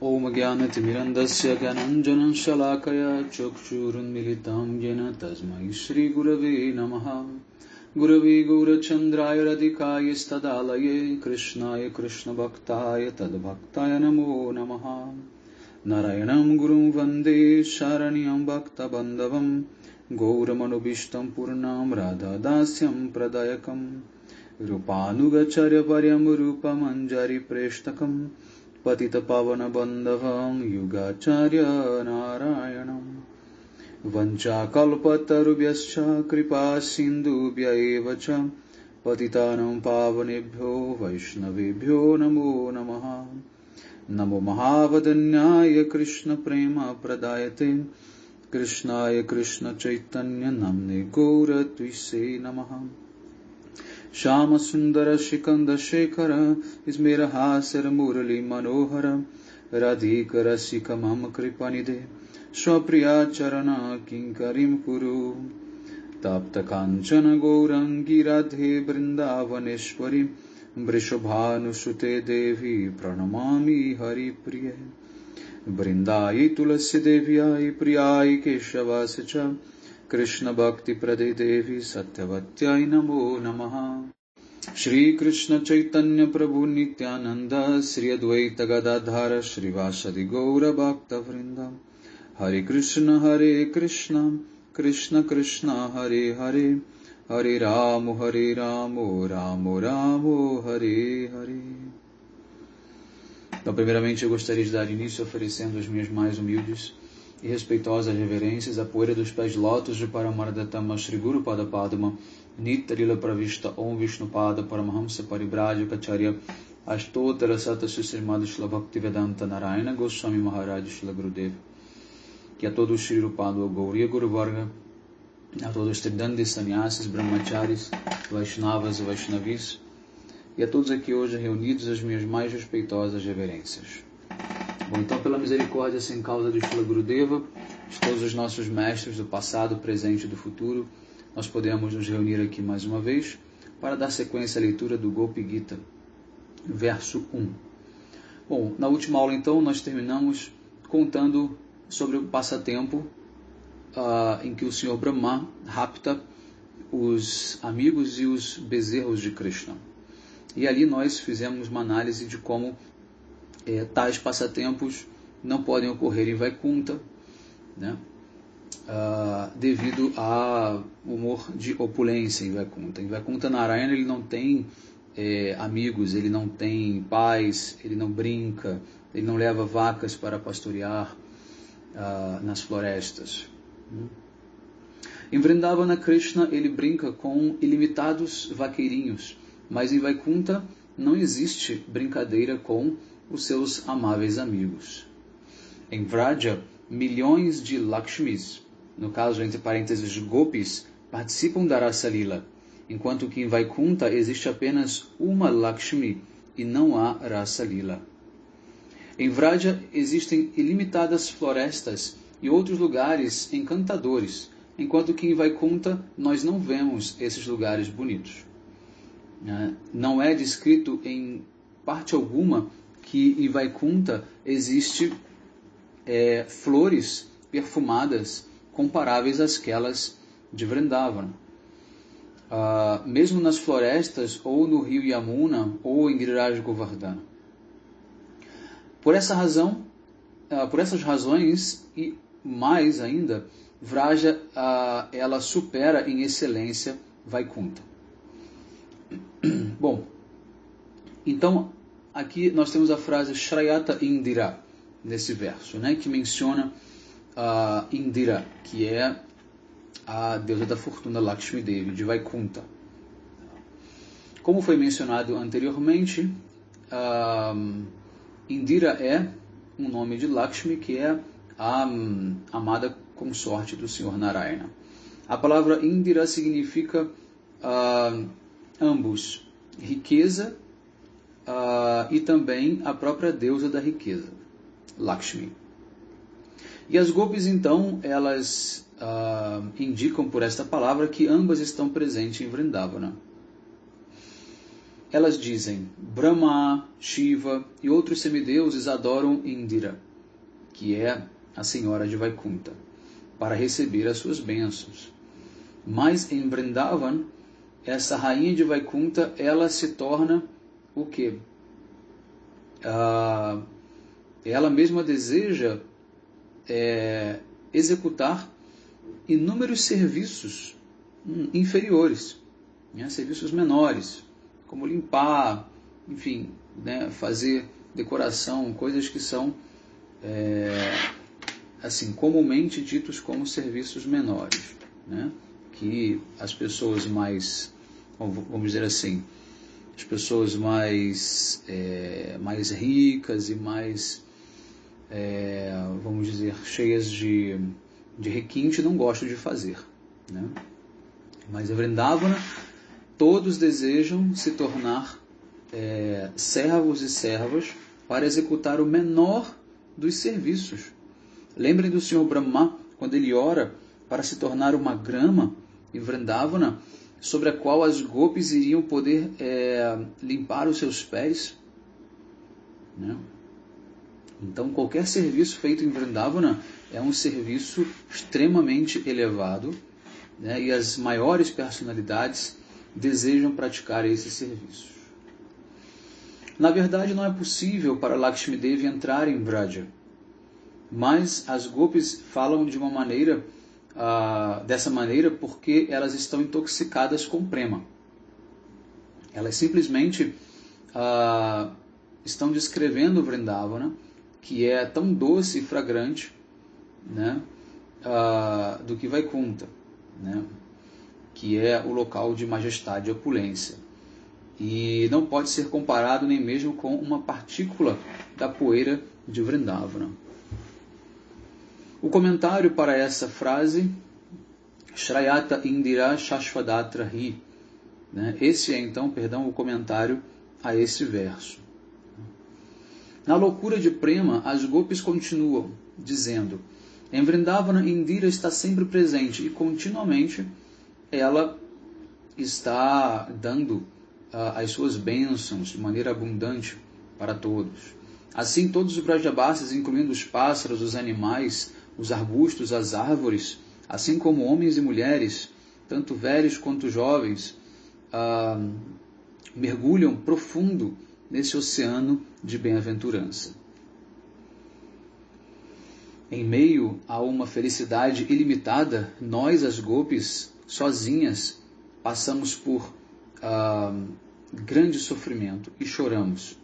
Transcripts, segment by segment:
Om Gyanatimirandasya Gyananjanan Shalakaya Chakshurunmilitam Yena Tasmai Shri Gurave Namaha Gurave Gaurachandraya Radhikaya Stadalaye Krishnaya Krishna Bhaktaya Tadbhaktaya Namo Namaha Narayanam Gurum Vande Sharanyam Bhakta Bandhavam Gauramanoਭishtam Purnam Radha Dasyam Pradayakam Rupanugacharya Paryam Rupamanjari Preshtakam Patita Pavana Bandhavam Yugacharya Narayanam Vancha Kalpatarubhyascha Kripa Sindhubhya Evacha Patitanam Pavanebhyo Vaishnavebhyo Namo Namaha Namo Mahavadanyaya Krishna Prema Pradayate Krishnaya Krishna Chaitanya Namne Gaura Twise Namaha Shama Sundara Shikanda Shekhara Ismera Hasara Murali Manohara Radhika Rasika Mama Kripanide Swapriya Charana Kinkarim Kuru Tapta Kanchana Gourangi Radhe Brindavaneshwari Vrishabhanusute Devi Pranamami Hari Priya Brindayi Tulasi Devyai Priyai Keshavasicha Krishna Bhakti Prade Devi Satyavatyai Namo Namaha Shri Krishna Chaitanya Prabhu Nityananda Sri Advaita Gadadhara Shri Vasadi Gaura Bhakta Vrinda Hare Krishna Krishna Krishna Hare Hare Hare Ramo Ramo Hare Hare. Então, primeiramente, eu gostaria de dar início oferecendo as minhas mais humildes e respeitosas reverências à poeira dos pés de lótus de Paramardatama Shri Guru Pada Padma Nitarila Pravishta Om Vishnu Pada Paramahamsa Paribrajaka Acharya Ashtotara Sata Srimad Shila Bhaktivedanta Narayana Goswami Maharaj Shila Gurudev. Que a todos Shri Rupado Gauriya Guru Varga, a todos os Tridandis, Sannyasis, Brahmacharis, Vaishnavas e Vaishnavis, e a todos aqui hoje reunidos as minhas mais respeitosas reverências. Bom, então, pela misericórdia sem causa do Shila Gurudeva, de todos os nossos mestres do passado, presente e do futuro, nós podemos nos reunir aqui mais uma vez para dar sequência à leitura do Gopi Gita, verso 1. Bom, na última aula, então, nós terminamos contando sobre o passatempo em que o Senhor Brahma rapta os amigos e os bezerros de Krishna. E ali nós fizemos uma análise de como tais passatempos não podem ocorrer em Vaikunta, né? Devido ao humor de opulência em Vaikunta. Em Vaikunta, Narayana ele não tem amigos, ele não tem pais, ele não brinca, ele não leva vacas para pastorear nas florestas. Em Vrindavana, Krishna ele brinca com ilimitados vaqueirinhos, mas em Vaikunta não existe brincadeira com os seus amáveis amigos. Em Vraja, milhões de Lakshmis, no caso entre parênteses Gopis, participam da Rasa Lila, enquanto que em Vaikunta existe apenas uma Lakshmi e não há Rasa Lila. Em Vraja existem ilimitadas florestas e outros lugares encantadores, enquanto que em Vaikunta nós não vemos esses lugares bonitos. Não é descrito em parte alguma que em Vaikunta existe flores perfumadas comparáveis àquelas de Vrindavana. Mesmo nas florestas, ou no rio Yamuna, ou em Giriraj Govardhana. Por essa razão, por essas razões, e mais ainda, Vraja ela supera em excelência Vaikunta. Bom, então aqui nós temos a frase Shrayata Indira nesse verso, né, que menciona Indira, que é a deusa da fortuna Lakshmi Devi de Vaikunta. Como foi mencionado anteriormente, Indira é um nome de Lakshmi, que é a amada consorte do Senhor Narayana. A palavra Indira significa ambos, riqueza e também a própria deusa da riqueza, Lakshmi. E as Gopis, então, elas indicam por esta palavra que ambas estão presentes em Vrindavana. elas dizem: Brahma, Shiva e outros semideuses adoram Indira, que é a senhora de Vaikunta, para receber as suas bênçãos. Mas em Vrindavan, essa rainha de Vaikunta, ela se torna o quê? Ela mesma deseja executar inúmeros serviços inferiores, né? Serviços menores, como limpar, enfim, né? Fazer decoração, coisas que são assim, comumente ditos como serviços menores, né? Que as pessoas mais, vamos dizer assim, as pessoas mais ricas e mais, vamos dizer, cheias de requinte não gostam de fazer, né? Mas em Vrindavana, todos desejam se tornar servos e servas para executar o menor dos serviços. Lembrem do Senhor Brahma, quando ele ora para se tornar uma grama em Vrindavana, sobre a qual as gopis iriam poder limpar os seus pés, né? Então, qualquer serviço feito em Vrindavana é um serviço extremamente elevado, né? E as maiores personalidades desejam praticar esses serviços. Na verdade, não é possível para Lakshmi Devi entrar em Vraja, mas as gopis falam de uma maneira, dessa maneira porque elas estão intoxicadas com prema. Elas simplesmente estão descrevendo o Vrindavana, que é tão doce e fragrante, né, do que Vaikunta, né, que é o local de majestade e opulência. E não pode ser comparado nem mesmo com uma partícula da poeira de Vrindavana. O comentário para essa frase, Shrayata Indira Shashvadatra Hi, né? Esse é então, o comentário a esse verso. Na loucura de Prema, as gopis continuam dizendo: em Vrindavana, Indira está sempre presente e continuamente ela está dando as suas bênçãos de maneira abundante para todos. Assim, todos os Brajabasis, incluindo os pássaros, os animais, os arbustos, as árvores, assim como homens e mulheres, tanto velhos quanto jovens, mergulham profundo nesse oceano de bem-aventurança. Em meio a uma felicidade ilimitada, nós, as gopis, sozinhas, passamos por grande sofrimento e choramos.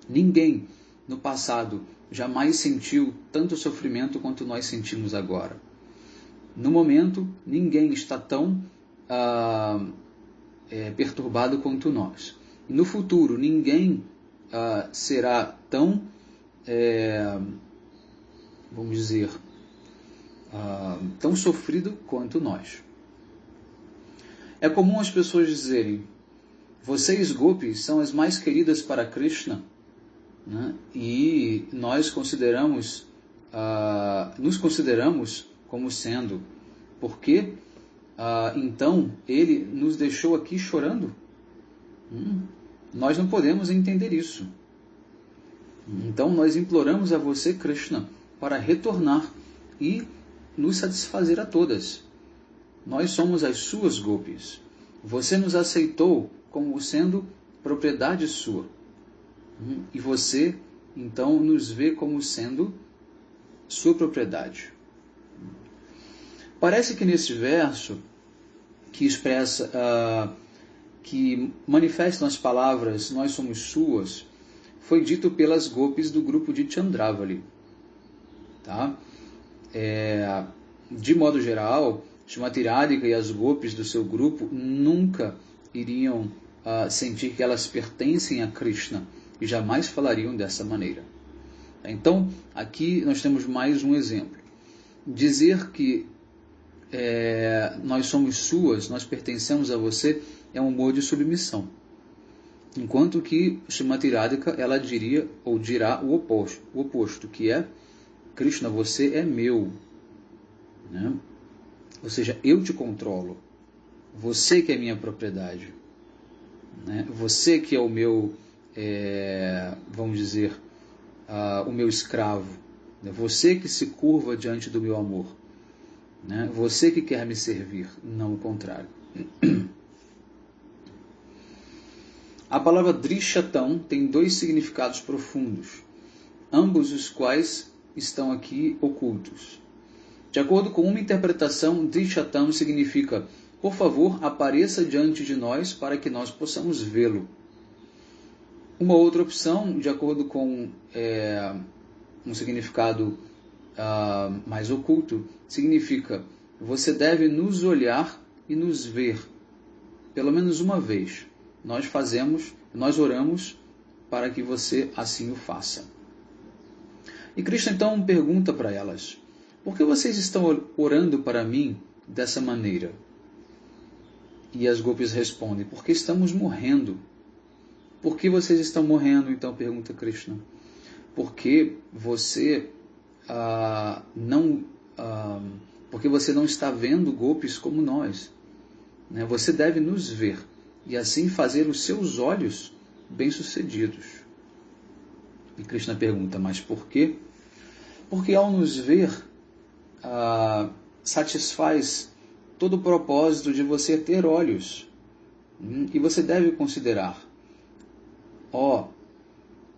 Ninguém no passado jamais sentiu tanto sofrimento quanto nós sentimos agora. No momento, ninguém está tão perturbado quanto nós. E no futuro, ninguém será tão, vamos dizer, tão sofrido quanto nós. É comum as pessoas dizerem: vocês, gopis, são as mais queridas para Krishna, né? E nós nos consideramos como sendo, porque então ele nos deixou aqui chorando? Nós não podemos entender isso. Então nós imploramos a você, Krishna, para retornar e nos satisfazer a todas. Nós somos as suas gopis. Você nos aceitou como sendo propriedade sua. E você, então, nos vê como sendo sua propriedade. Parece que nesse verso, que expressa, que manifestam as palavras "nós somos suas", foi dito pelas gopis do grupo de Chandravali. Tá? De modo geral, Srimati Radhika e as gopis do seu grupo nunca iriam sentir que elas pertencem a Krishna e jamais falariam dessa maneira. Então, aqui nós temos mais um exemplo. Dizer que nós somos suas, nós pertencemos a você, é um humor de submissão. Enquanto que Srimati Radhika, ela diria ou dirá o oposto, que é: Krishna, você é meu, né? Ou seja, eu te controlo, você que é minha propriedade. né? Você que é o meu, vamos dizer, o meu escravo, né? Você que se curva diante do meu amor, né? Você que quer me servir, não o contrário. A palavra Drishatam tem dois significados profundos, ambos os quais estão aqui ocultos. De acordo com uma interpretação, Drishatam significa: por favor, apareça diante de nós para que nós possamos vê-lo. Uma outra opção, de acordo com um significado mais oculto, significa: você deve nos olhar e nos ver, pelo menos uma vez. Nós oramos para que você assim o faça. E Krishna então pergunta para elas: por que vocês estão orando para mim dessa maneira? E as gopis respondem: porque estamos morrendo. Por que vocês estão morrendo? Então pergunta Krishna. Porque você porque você não está vendo gopis como nós, né? Você deve nos ver e assim fazer os seus olhos bem-sucedidos. E Krishna pergunta: mas por quê? Porque ao nos ver, satisfaz todo o propósito de você ter olhos. E você deve considerar: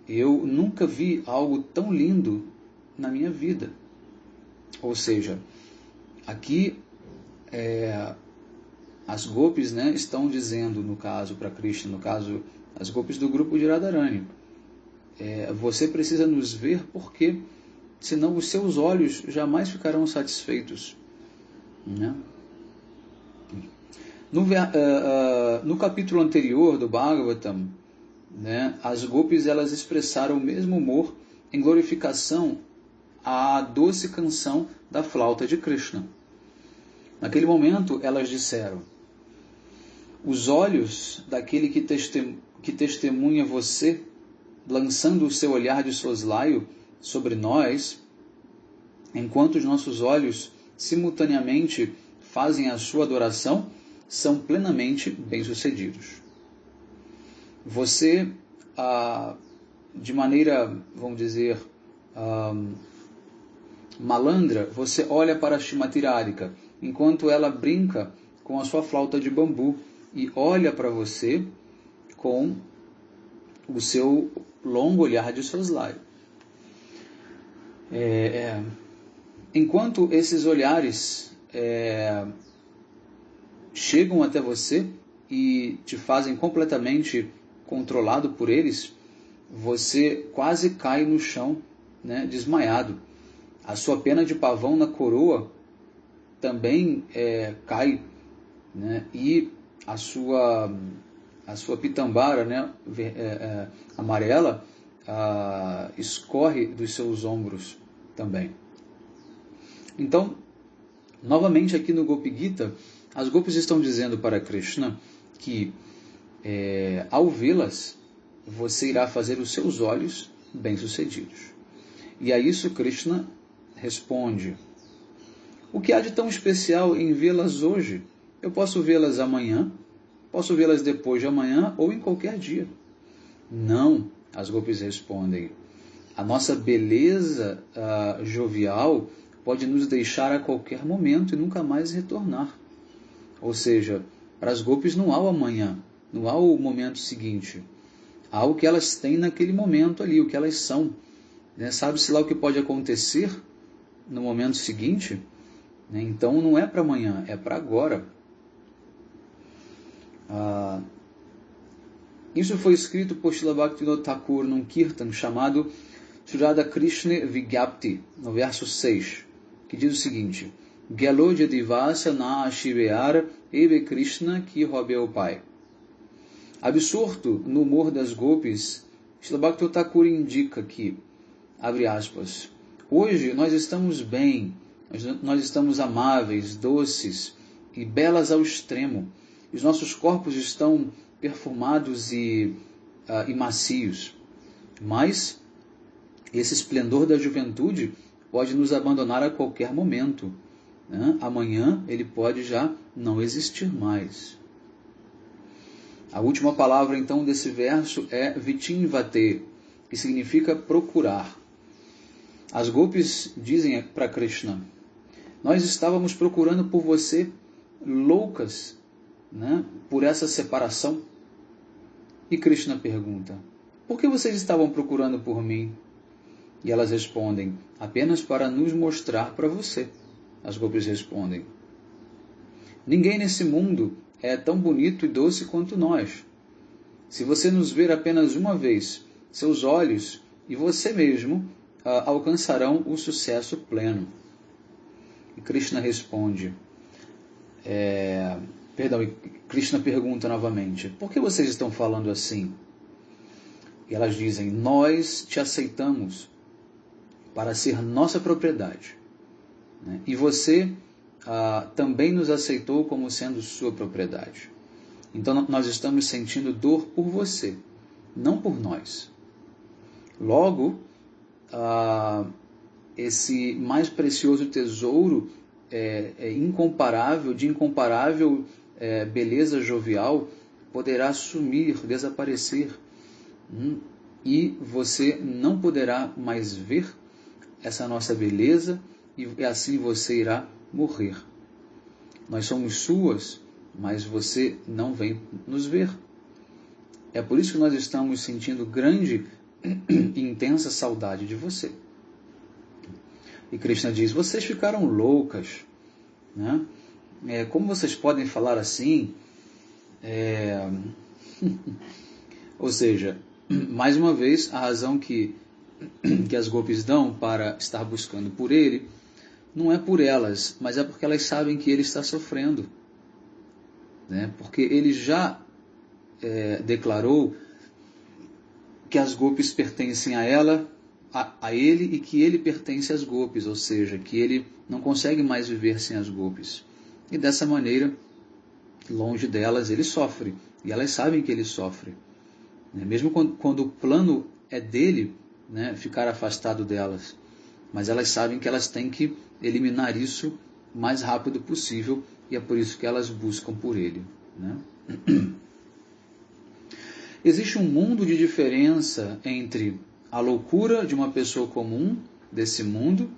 eu nunca vi algo tão lindo na minha vida. Ou seja, aqui as gopis, né, estão dizendo, no caso, para Krishna, no caso, as gopis do grupo de Radharani, você precisa nos ver porque senão os seus olhos jamais ficarão satisfeitos. Né? No capítulo anterior do Bhagavatam, né, as gopis elas expressaram o mesmo humor em glorificação à doce canção da flauta de Krishna. Naquele momento elas disseram: os olhos daquele que testemunha você, lançando o seu olhar de soslaio sobre nós, enquanto os nossos olhos simultaneamente fazem a sua adoração, são plenamente bem-sucedidos. Você, de maneira, vamos dizer, malandra, você olha para Shrimati Radhika, enquanto ela brinca com a sua flauta de bambu, e olha para você com o seu longo olhar de soslaio. Enquanto esses olhares chegam até você e te fazem completamente controlado por eles, você quase cai no chão, né, desmaiado. A sua pena de pavão na coroa também cai, né, e a sua pitambara, né, amarela, escorre dos seus ombros também. Então, novamente aqui no Gopi Gita, as gopis estão dizendo para Krishna que ao vê-las, você irá fazer os seus olhos bem-sucedidos. E a isso Krishna responde: o que há de tão especial em vê-las hoje? Eu posso vê-las amanhã, posso vê-las depois de amanhã ou em qualquer dia. Não, as gopis respondem, a nossa beleza jovial pode nos deixar a qualquer momento e nunca mais retornar. Ou seja, para as gopis não há o amanhã, não há o momento seguinte. Há o que elas têm naquele momento ali, o que elas são. Né? Sabe-se lá o que pode acontecer no momento seguinte? Né? Então não é para amanhã, é para agora. Isso foi escrito por Srila Bhaktivinoda Thakur num kirtan chamado Shrada Krishna Vigyapti, no verso 6, que diz o seguinte: Gyalodya Divasa na Shiveara Eve Krishna ki robe o Pai. Absorto no humor das gopis, Srila Bhaktivinoda Thakur indica que, abre aspas, hoje nós estamos bem, nós estamos amáveis, doces e belas ao extremo. Os nossos corpos estão perfumados e macios. Mas esse esplendor da juventude pode nos abandonar a qualquer momento. Né? Amanhã ele pode já não existir mais. A última palavra, então, desse verso é vitinvate, que significa procurar. As gopis dizem para Krishna: nós estávamos procurando por você loucas, né, por essa separação. E Krishna pergunta: por que vocês estavam procurando por mim? E elas respondem: apenas para nos mostrar para você. As gopis respondem: ninguém nesse mundo é tão bonito e doce quanto nós. Se você nos ver apenas uma vez, seus olhos e você mesmo alcançarão o sucesso pleno. E Krishna responde, Krishna pergunta novamente: por que vocês estão falando assim? E elas dizem: nós te aceitamos para ser nossa propriedade, né? E você também nos aceitou como sendo sua propriedade. Então nós estamos sentindo dor por você, não por nós. Logo, esse mais precioso tesouro de incomparável beleza jovial poderá sumir, desaparecer, e você não poderá mais ver essa nossa beleza, e assim você irá morrer. Nós somos suas, mas você não vem nos ver. É por isso que nós estamos sentindo grande e intensa saudade de você. E Krishna diz: vocês ficaram loucas, né? Como vocês podem falar assim? Ou seja, mais uma vez, a razão que as gopis dão para estar buscando por ele não é por elas, mas é porque elas sabem que ele está sofrendo, né? Porque ele já declarou que as gopis pertencem a ela, a ele, e que ele pertence às gopis, ou seja, que ele não consegue mais viver sem as gopis. E dessa maneira, longe delas, ele sofre, e elas sabem que ele sofre, né? Mesmo quando o plano é dele, né, ficar afastado delas, mas elas sabem que elas têm que eliminar isso o mais rápido possível, e é por isso que elas buscam por ele, né? Existe um mundo de diferença entre a loucura de uma pessoa comum desse mundo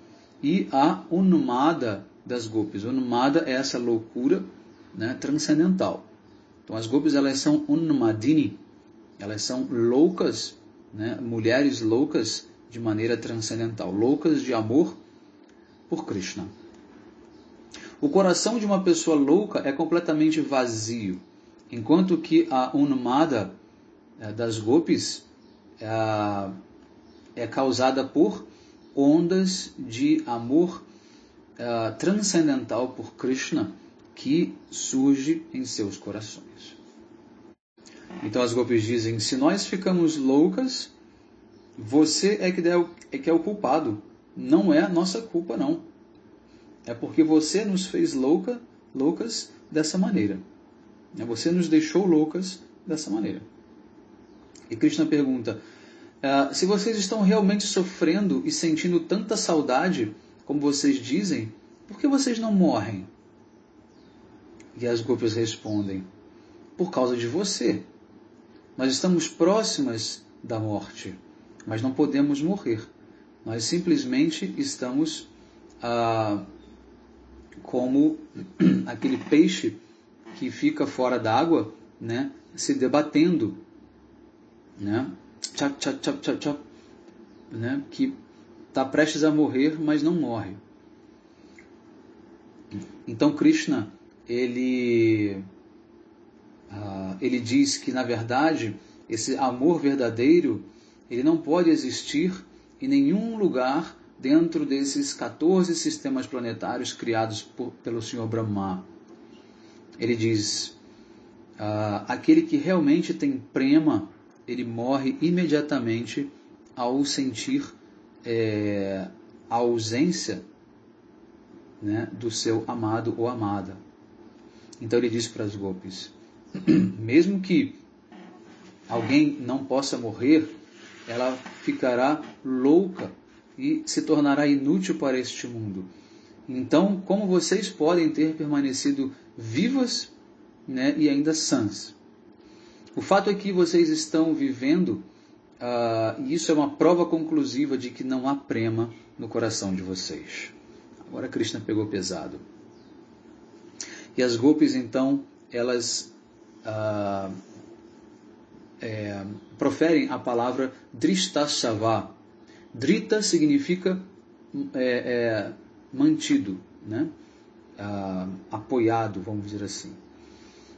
e a unmada das gopis. Unmada é essa loucura, né, transcendental. Então as gopis, elas são unmadini, elas são loucas, né, mulheres loucas de maneira transcendental, loucas de amor por Krishna. O coração de uma pessoa louca é completamente vazio, enquanto que a unmada das gopis é causada por ondas de amor transcendental por Krishna que surge em seus corações. Então as gopis dizem: se nós ficamos loucas, você é que é o culpado. Não é a nossa culpa, não. É porque você nos fez loucas dessa maneira. Você nos deixou loucas dessa maneira. E Krishna pergunta: se vocês estão realmente sofrendo e sentindo tanta saudade, como vocês dizem, por que vocês não morrem? E as gopis respondem: por causa de você. Nós estamos próximas da morte, mas não podemos morrer. Nós simplesmente estamos como aquele peixe que fica fora d'água, né, se debatendo, né, chap, chap, chap, chap, chap, né, que está prestes a morrer, mas não morre. Então Krishna, ele diz que, na verdade, esse amor verdadeiro, ele não pode existir em nenhum lugar dentro desses 14 sistemas planetários criados pelo Senhor Brahma. Ele diz: aquele que realmente tem prema, ele morre imediatamente ao sentir a ausência, né, do seu amado ou amada. Então ele diz para as gopis: mesmo que alguém não possa morrer, ela ficará louca e se tornará inútil para este mundo. Então, como vocês podem ter permanecido vivas, né, e ainda sãs? O fato é que vocês estão vivendo, e isso é uma prova conclusiva de que não há prema no coração de vocês. Agora Krishna pegou pesado. E as gopis, então, elas proferem a palavra Drishtasava. Drita significa mantido, né? Apoiado, vamos dizer assim.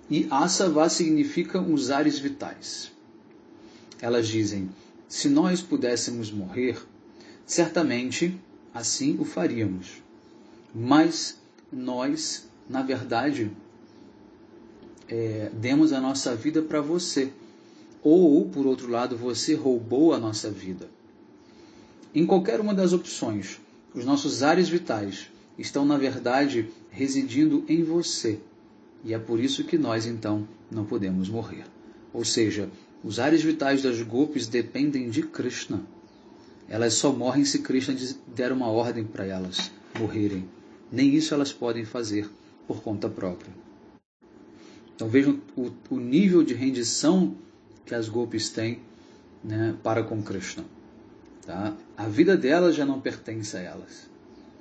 E Asava significa os ares vitais. Elas dizem, se nós pudéssemos morrer, certamente assim o faríamos. Mas nós, na verdade, demos a nossa vida para você. Ou, por outro lado, você roubou a nossa vida. Em qualquer uma das opções, os nossos ares vitais estão, na verdade, residindo em você. E é por isso que nós, então, não podemos morrer. Ou seja, os ares vitais das gopis dependem de Krishna. Elas só morrem se Krishna der uma ordem para elas morrerem. Nem isso elas podem fazer por conta própria. Então vejam o nível de rendição que as gopis têm, né, para com Krishna. Tá? A vida delas já não pertence a elas.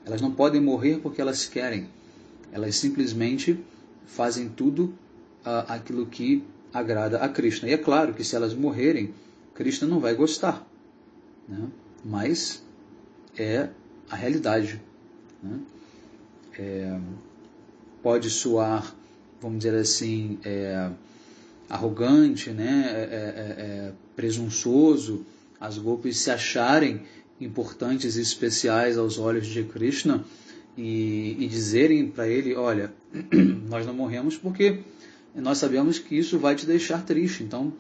Elas não podem morrer porque elas querem. Elas simplesmente fazem tudo aquilo que agrada a Krishna. E é claro que se elas morrerem, Krishna não vai gostar, né? Mas é a realidade, né? Pode soar, vamos dizer assim, arrogante, né? Presunçoso, as gopis se acharem importantes e especiais aos olhos de Krishna e dizerem para ele, olha, nós não morremos porque nós sabemos que isso vai te deixar triste. Então,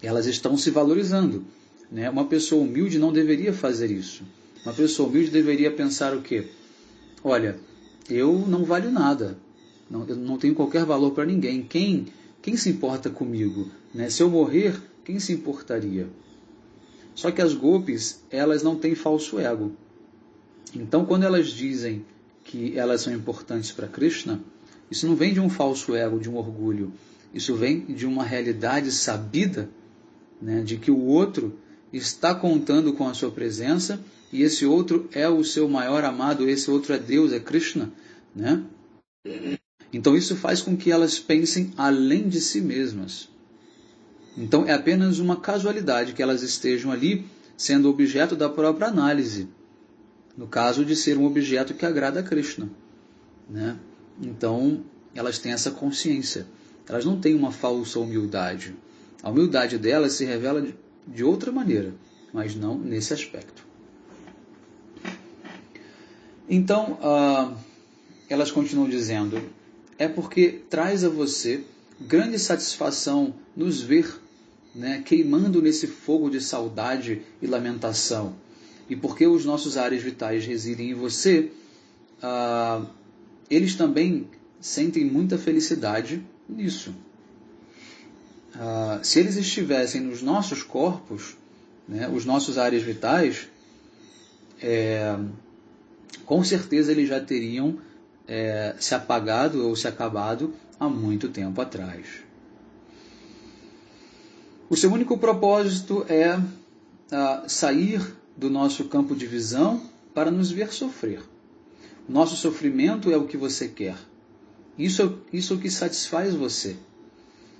elas estão se valorizando, né? Uma pessoa humilde não deveria fazer isso. Uma pessoa humilde deveria pensar o quê? Olha, eu não valho nada, eu não tenho qualquer valor para ninguém. Quem se importa comigo, né? Se eu morrer, quem se importaria? Só que as gopis, elas não têm falso ego. Então, quando elas dizem que elas são importantes para Krishna, isso não vem de um falso ego, de um orgulho. Isso vem de uma realidade sabida, né, de que o outro está contando com a sua presença e esse outro é o seu maior amado, esse outro é Deus, é Krishna, né? Então isso faz com que elas pensem além de si mesmas. Então é apenas uma casualidade que elas estejam ali sendo objeto da própria análise, no caso de ser um objeto que agrada a Krishna, né? Então elas têm essa consciência. Elas não têm uma falsa humildade. A humildade delas se revela de outra maneira, mas não nesse aspecto. Então, elas continuam dizendo, é porque traz a você grande satisfação nos ver, né, queimando nesse fogo de saudade e lamentação. E porque os nossos ares vitais residem em você, eles também sentem muita felicidade nisso. Se eles estivessem nos nossos corpos, né, os nossos ares vitais, com certeza eles já teriam se apagado ou se acabado há muito tempo atrás. O seu único propósito é sair do nosso campo de visão para nos ver sofrer. O nosso sofrimento é o que você quer. Isso é o que satisfaz você.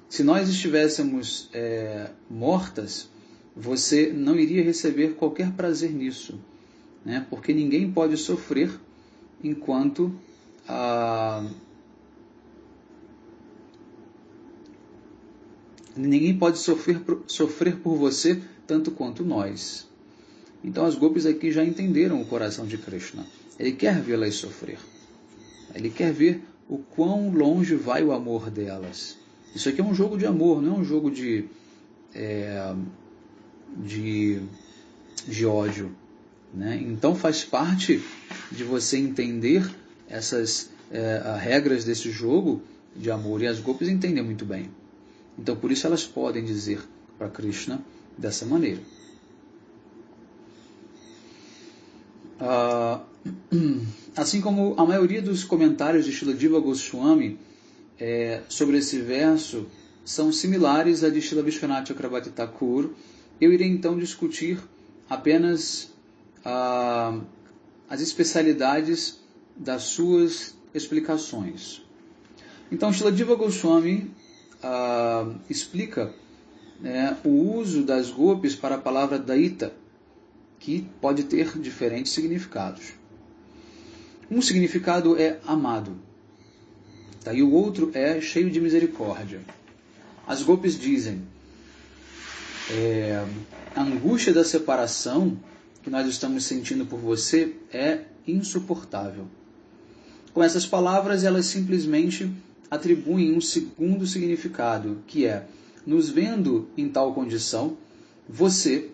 Se nós estivéssemos mortas, você não iria receber qualquer prazer nisso, né? Porque ninguém pode sofrer enquanto ninguém pode sofrer por você tanto quanto nós. Então as gopis aqui já entenderam o coração de Krishna. Ele quer vê-las sofrer. Ele quer ver o quão longe vai o amor delas. Isso aqui é um jogo de amor, não é um jogo de ódio, né? Então faz parte de você entender essas regras desse jogo de amor, e as gopis entendem muito bem. Então por isso elas podem dizer para Krishna dessa maneira. Assim como a maioria dos comentários de Srila Jiva Goswami sobre esse verso são similares à de Srila Vishwanath Chakrabarti Thakur. Eu irei então discutir apenas as especialidades das suas explicações. Então, Srila Jiva Goswami explica o uso das gopis para a palavra daita, que pode ter diferentes significados. Um significado é amado, e o outro é cheio de misericórdia. As gopis dizem, a angústia da separação que nós estamos sentindo por você é insuportável. Com essas palavras, elas simplesmente atribuem um segundo significado, que é, nos vendo em tal condição, você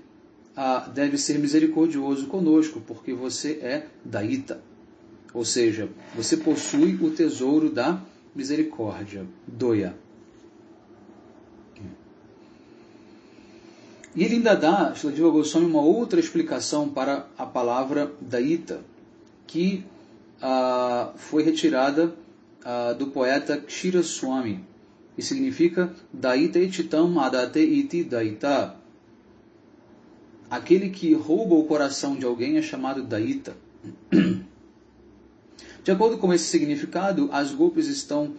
deve ser misericordioso conosco, porque você é daita. Ou seja, você possui o tesouro da misericórdia, doya. E ele ainda dá, Srila Jiva Goswami, uma outra explicação para a palavra daita, que foi retirada do poeta Kshira Swami, e significa daita etitam adate iti daita. Aquele que rouba o coração de alguém é chamado daita. De acordo com esse significado, as gopis estão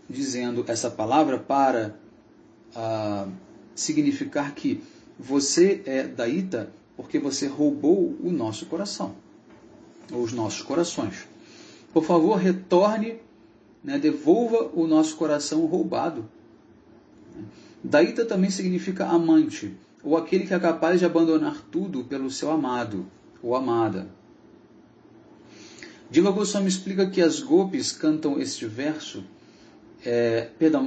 dizendo essa palavra para significar que você é daita porque você roubou o nosso coração, ou os nossos corações. Por favor, retorne, devolva o nosso coração roubado. Daita também significa amante, ou aquele que é capaz de abandonar tudo pelo seu amado ou amada. Jiva Goswami explica que as gopis cantam este verso,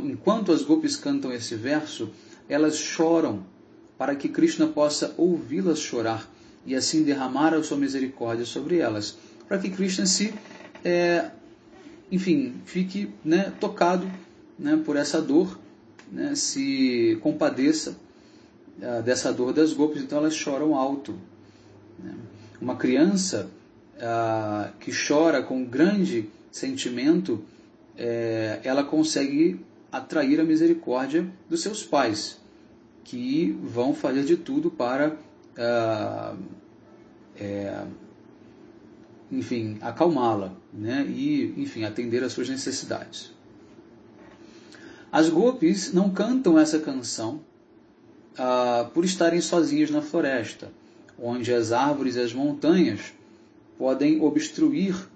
enquanto as gopis cantam esse verso, elas choram para que Krishna possa ouvi-las chorar e assim derramar a sua misericórdia sobre elas, para que Krishna fique tocado por essa dor, se compadeça dessa dor das gopis, então elas choram alto. Uma criança que chora com grande sentimento, ela consegue atrair a misericórdia dos seus pais, que vão fazer de tudo para acalmá-la, e atender às suas necessidades. As gopis não cantam essa canção por estarem sozinhas na floresta, onde as árvores e as montanhas podem obstruir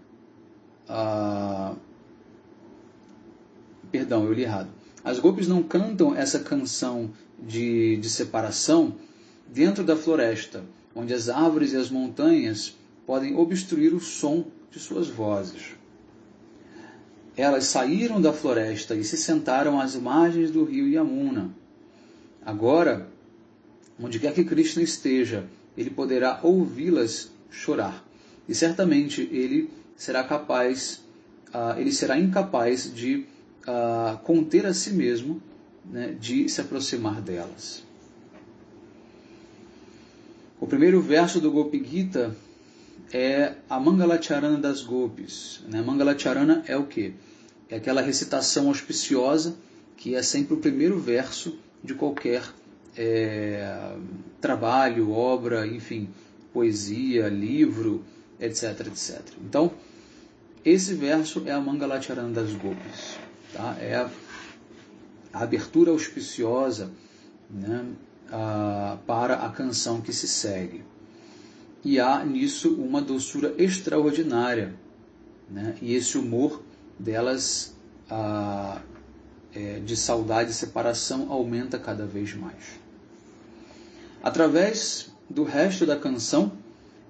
Perdão, eu li errado. As gopis não cantam essa canção de separação dentro da floresta, onde as árvores e as montanhas podem obstruir o som de suas vozes. Elas saíram da floresta e se sentaram às margens do rio Yamuna. Agora, onde quer que Krishna esteja, ele poderá ouvi-las chorar. E certamente ele será incapaz de conter a si mesmo, de se aproximar delas. O primeiro verso do Gopi Gita é a Mangalacharana das Gopis. Mangalacharana é o quê? É aquela recitação auspiciosa que é sempre o primeiro verso de qualquer trabalho, obra, poesia, livro, etc, etc. Então, esse verso é a Mangalacharana das Gopis. Tá? É a abertura auspiciosa para a canção que se segue. E há nisso uma doçura extraordinária, e esse humor delas de saudade e separação aumenta cada vez mais. Através do resto da canção,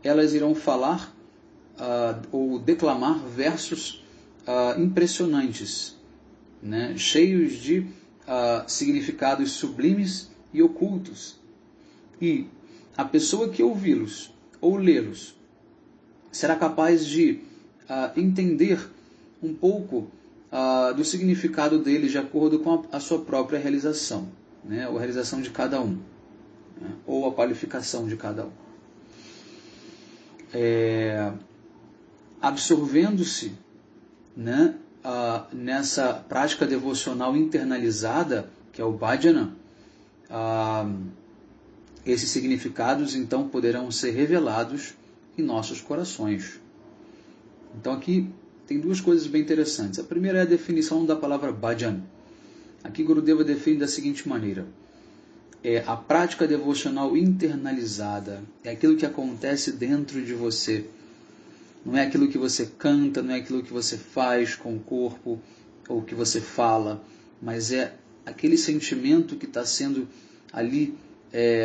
elas irão falar ou declamar versos impressionantes, cheios de significados sublimes e ocultos. E a pessoa que ouvi-los ou lê-los será capaz de entender um pouco do significado deles de acordo com a sua própria realização, ou a realização de cada um, ou a qualificação de cada um. Absorvendo-se nessa prática devocional internalizada, que é o bhajana, esses significados então poderão ser revelados em nossos corações. Então aqui tem duas coisas bem interessantes. A primeira é a definição da palavra bhajan. Aqui Gurudeva define da seguinte maneira: é a prática devocional internalizada, é aquilo que acontece dentro de você. Não é aquilo que você canta, não é aquilo que você faz com o corpo ou que você fala, mas é aquele sentimento que está sendo ali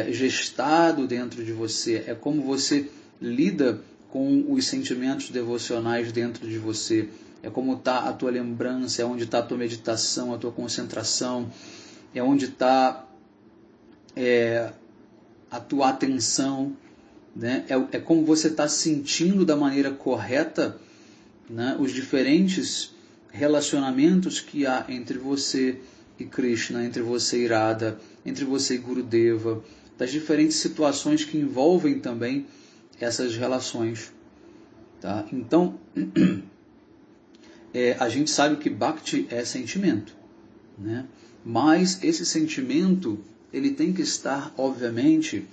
gestado dentro de você. É como você lida com os sentimentos devocionais dentro de você. É como está a tua lembrança, é onde está a tua meditação, a tua concentração, é onde está a tua atenção. Né? É como você está sentindo da maneira correta, né, os diferentes relacionamentos que há entre você e Krishna, entre você e Radha, entre você e Gurudeva, das diferentes situações que envolvem também essas relações. Tá? Então, a gente sabe que Bhakti é sentimento, né? Mas esse sentimento ele tem que estar, obviamente,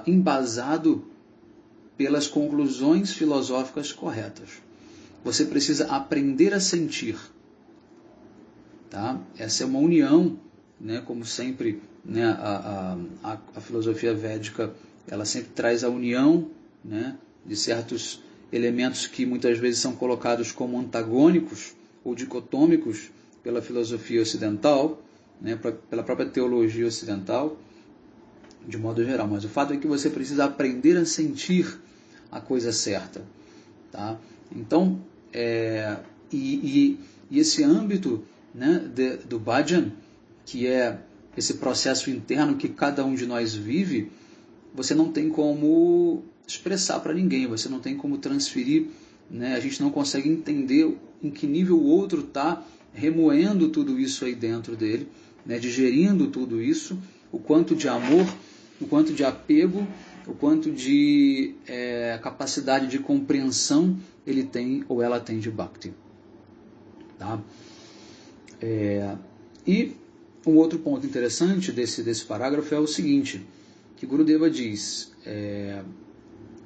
embasado pelas conclusões filosóficas corretas. Você precisa aprender a sentir. Tá? Essa é uma união, né? Como sempre, né? A filosofia védica ela sempre traz a união, né? De certos elementos que muitas vezes são colocados como antagônicos ou dicotômicos pela filosofia ocidental, né? Pela própria teologia ocidental, de modo geral. Mas o fato é que você precisa aprender a sentir a coisa certa. Tá? Então, e esse âmbito, né, do bhajan, que é esse processo interno que cada um de nós vive, você não tem como expressar para ninguém, você não tem como transferir, né, a gente não consegue entender em que nível o outro está remoendo tudo isso aí dentro dele, né, digerindo tudo isso, o quanto de amor, o quanto de apego, o quanto de capacidade de compreensão ele tem ou ela tem de Bhakti. Tá? E um outro ponto interessante desse parágrafo é o seguinte, que Gurudeva diz,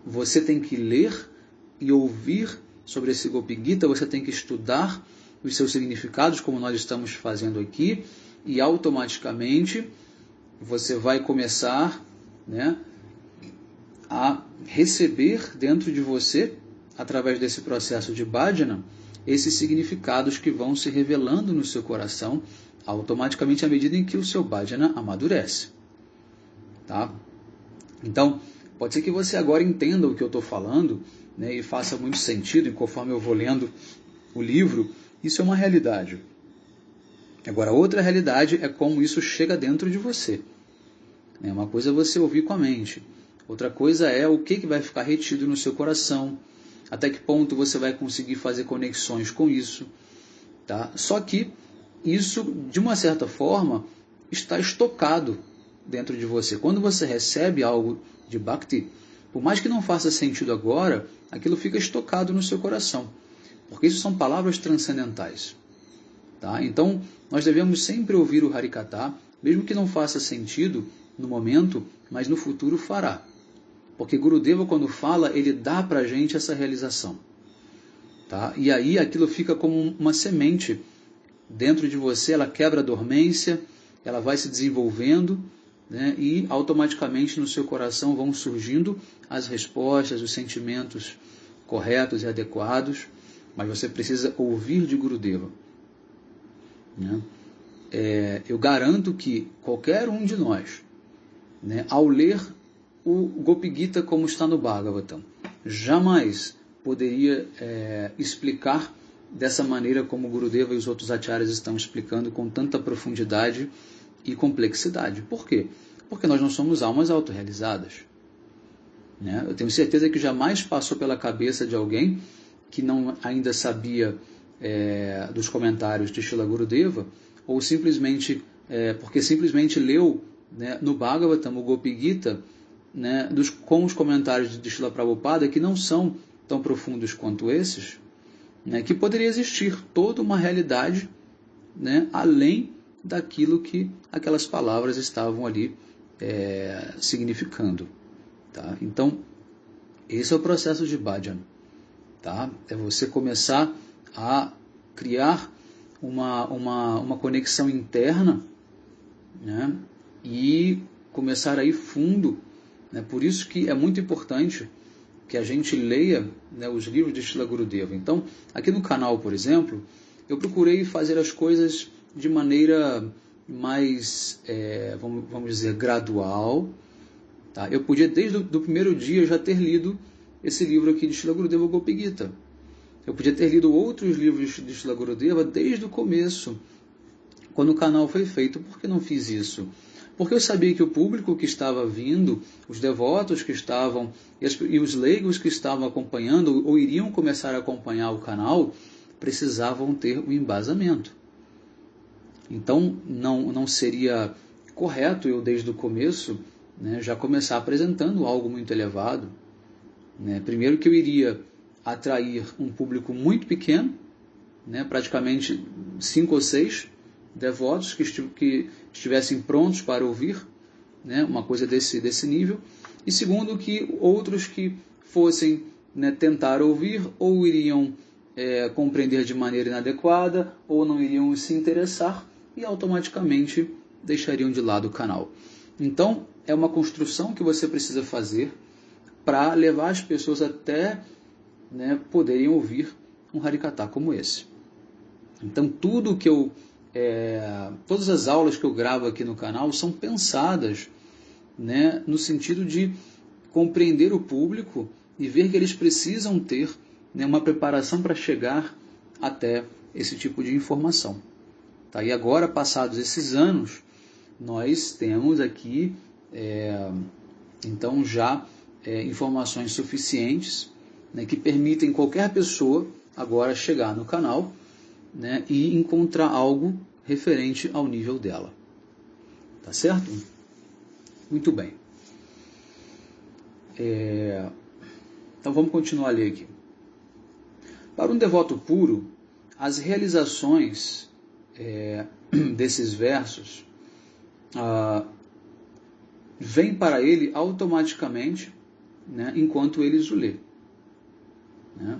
você tem que ler e ouvir sobre esse Gopi Gita, você tem que estudar os seus significados, como nós estamos fazendo aqui, e automaticamente você vai começar, né, a receber dentro de você, através desse processo de bhajana, esses significados que vão se revelando no seu coração automaticamente à medida em que o seu bhajana amadurece. Tá? Então, pode ser que você agora entenda o que eu estou falando, né, e faça muito sentido, e conforme eu vou lendo o livro, isso é uma realidade. Agora, outra realidade é como isso chega dentro de você. Uma coisa é você ouvir com a mente, outra coisa é o que vai ficar retido no seu coração, até que ponto você vai conseguir fazer conexões com isso. Tá? Só que isso, de uma certa forma, está estocado dentro de você. Quando você recebe algo de Bhakti, por mais que não faça sentido agora, aquilo fica estocado no seu coração, porque isso são palavras transcendentais. Tá? Então, nós devemos sempre ouvir o Harikatha, mesmo que não faça sentido no momento, mas no futuro fará. Porque Gurudeva, quando fala, ele dá para a gente essa realização. Tá? E aí aquilo fica como uma semente dentro de você, ela quebra a dormência, ela vai se desenvolvendo, né? E automaticamente no seu coração vão surgindo as respostas, os sentimentos corretos e adequados, mas você precisa ouvir de Gurudeva. Né? Eu garanto que qualquer um de nós, né, ao ler o Gopi Gita como está no Bhagavatam, jamais poderia explicar dessa maneira como o Gurudeva e os outros acharyas estão explicando, com tanta profundidade e complexidade. Por quê? Porque nós não somos almas autorrealizadas. Né? Eu tenho certeza que jamais passou pela cabeça de alguém que não ainda sabia dos comentários de Srila Gurudeva, ou simplesmente porque simplesmente leu, né, no Bhagavatam, o Gopi Gita, com os comentários de Srila Prabhupada, que não são tão profundos quanto esses, né, que poderia existir toda uma realidade, né, além daquilo que aquelas palavras estavam ali significando. Tá? Então, esse é o processo de bhajan. Tá? É você começar a criar uma conexão interna, né, e começar a ir fundo. Né? Por isso que é muito importante que a gente leia, né, os livros de Srila Gurudeva. Então, aqui no canal, por exemplo, eu procurei fazer as coisas de maneira mais, vamos dizer, gradual. Tá? Eu podia, desde o primeiro dia, já ter lido esse livro aqui de Srila Gurudeva Gopi Gita. Eu podia ter lido outros livros de Srila Gurudeva desde o começo, quando o canal foi feito. Por que não fiz isso? Porque eu sabia que o público que estava vindo, os devotos que estavam, e os leigos que estavam acompanhando, ou iriam começar a acompanhar o canal, precisavam ter um embasamento. Então, não seria correto eu, desde o começo, né, já começar apresentando algo muito elevado. Né? Primeiro que eu iria atrair um público muito pequeno, né, praticamente 5 ou 6 devotos que estivessem prontos para ouvir, né, uma coisa desse nível. E segundo, que outros que fossem, né, tentar ouvir, ou iriam compreender de maneira inadequada, ou não iriam se interessar e automaticamente deixariam de lado o canal. Então, é uma construção que você precisa fazer para levar as pessoas até, né, poderem ouvir um Harikatha como esse. Então, tudo que todas as aulas que eu gravo aqui no canal são pensadas, né, no sentido de compreender o público e ver que eles precisam ter, né, uma preparação para chegar até esse tipo de informação. Tá? E agora, passados esses anos, nós temos aqui, então, já informações suficientes, né, que permitem qualquer pessoa agora chegar no canal, né, e encontrar algo referente ao nível dela. Tá certo? Muito bem. Então vamos continuar a ler aqui. Para um devoto puro, as realizações desses versos vêm para ele automaticamente, né, enquanto ele os lê. Né?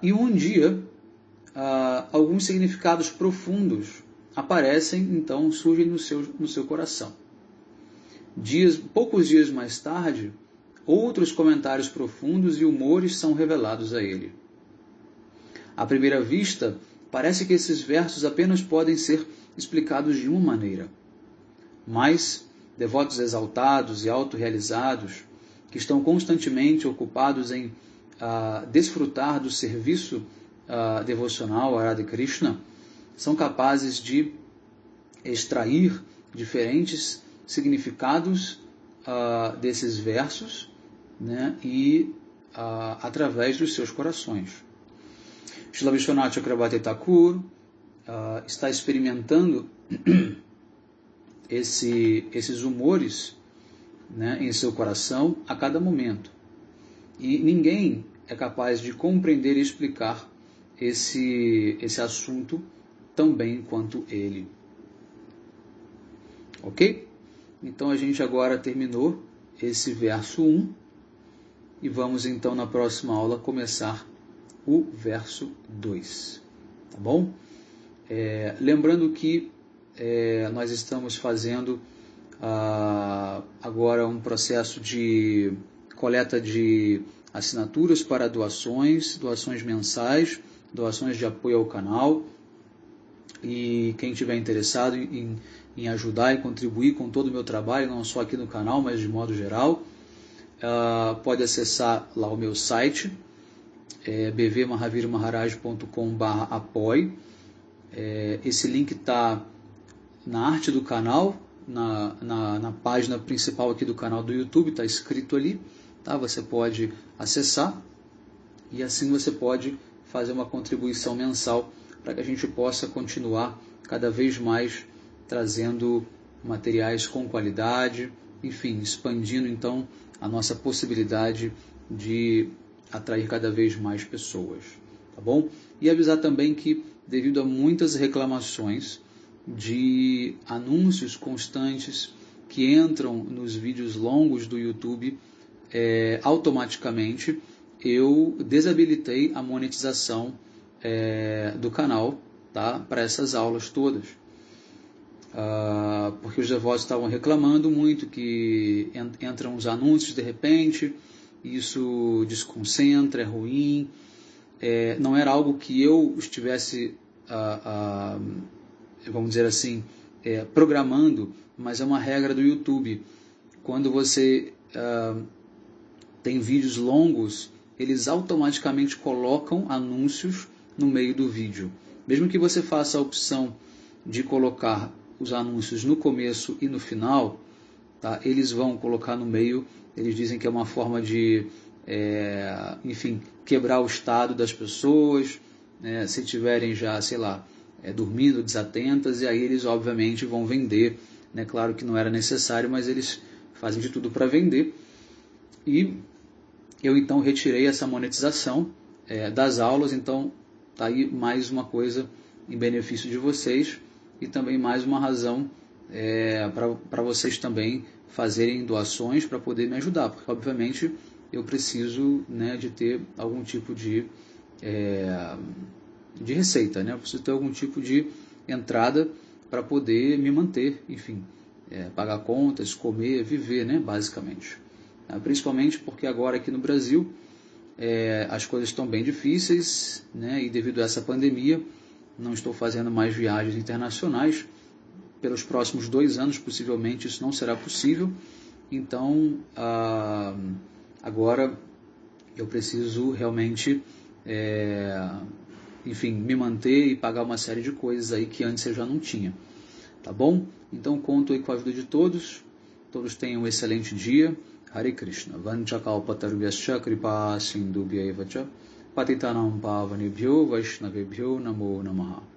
E um dia, alguns significados profundos aparecem, então surgem no seu coração. Poucos dias mais tarde, outros comentários profundos e humores são revelados a ele. À primeira vista, parece que esses versos apenas podem ser explicados de uma maneira. Mas devotos exaltados e autorrealizados, que estão constantemente ocupados em desfrutar do serviço devocional a Radha Krishna, são capazes de extrair diferentes significados desses versos, né, e através dos seus corações. Srila Vishwanath Chakrabarti Thakur está experimentando esses humores, né, em seu coração a cada momento. E ninguém é capaz de compreender e explicar esse assunto tão bem quanto ele. Ok? Então a gente agora terminou esse verso 1 e vamos então na próxima aula começar o verso 2. Tá bom? Lembrando que nós estamos fazendo agora um processo de coleta de assinaturas para doações mensais, doações de apoio ao canal. E quem estiver interessado em ajudar e contribuir com todo o meu trabalho, não só aqui no canal, mas de modo geral, pode acessar lá o meu site, bvmahavirmaharaj.com/apoie. Esse link está na arte do canal, na página principal aqui do canal do YouTube, está escrito ali. Tá? Você pode acessar e assim você pode fazer uma contribuição mensal para que a gente possa continuar cada vez mais trazendo materiais com qualidade, enfim, expandindo então a nossa possibilidade de atrair cada vez mais pessoas, tá bom? E avisar também que, devido a muitas reclamações de anúncios constantes que entram nos vídeos longos do YouTube, automaticamente eu desabilitei a monetização do canal, tá? Para essas aulas todas. Porque os devotos estavam reclamando muito que entram os anúncios de repente, isso desconcentra, é ruim. Não era algo que eu estivesse, vamos dizer assim, programando, mas é uma regra do YouTube. Quando você tem vídeos longos, eles automaticamente colocam anúncios no meio do vídeo. Mesmo que você faça a opção de colocar os anúncios no começo e no final, tá? Eles vão colocar no meio. Eles dizem que é uma forma de, enfim, quebrar o estado das pessoas, se tiverem já, sei lá, dormindo, desatentas, e aí eles obviamente vão vender, né? Claro que não era necessário, mas eles fazem de tudo para vender. E eu então retirei essa monetização das aulas, então tá aí mais uma coisa em benefício de vocês e também mais uma razão para vocês também fazerem doações para poder me ajudar, porque obviamente eu preciso, né, de ter algum tipo de receita, né? Eu preciso ter algum tipo de entrada para poder me manter, enfim, pagar contas, comer, viver, né, basicamente. Principalmente porque agora aqui no Brasil as coisas estão bem difíceis, né, e devido a essa pandemia não estou fazendo mais viagens internacionais. Pelos próximos 2 anos, possivelmente, isso não será possível. Então, agora eu preciso realmente, enfim, me manter e pagar uma série de coisas aí que antes eu já não tinha. Tá bom? Então, conto aí com a ajuda de todos. Todos tenham um excelente dia. Hare Krishna. Vanchakalpatarvyascha kripa sindubhya evacha patitanam pavanebhyo vaishnavebhyo namo namaha.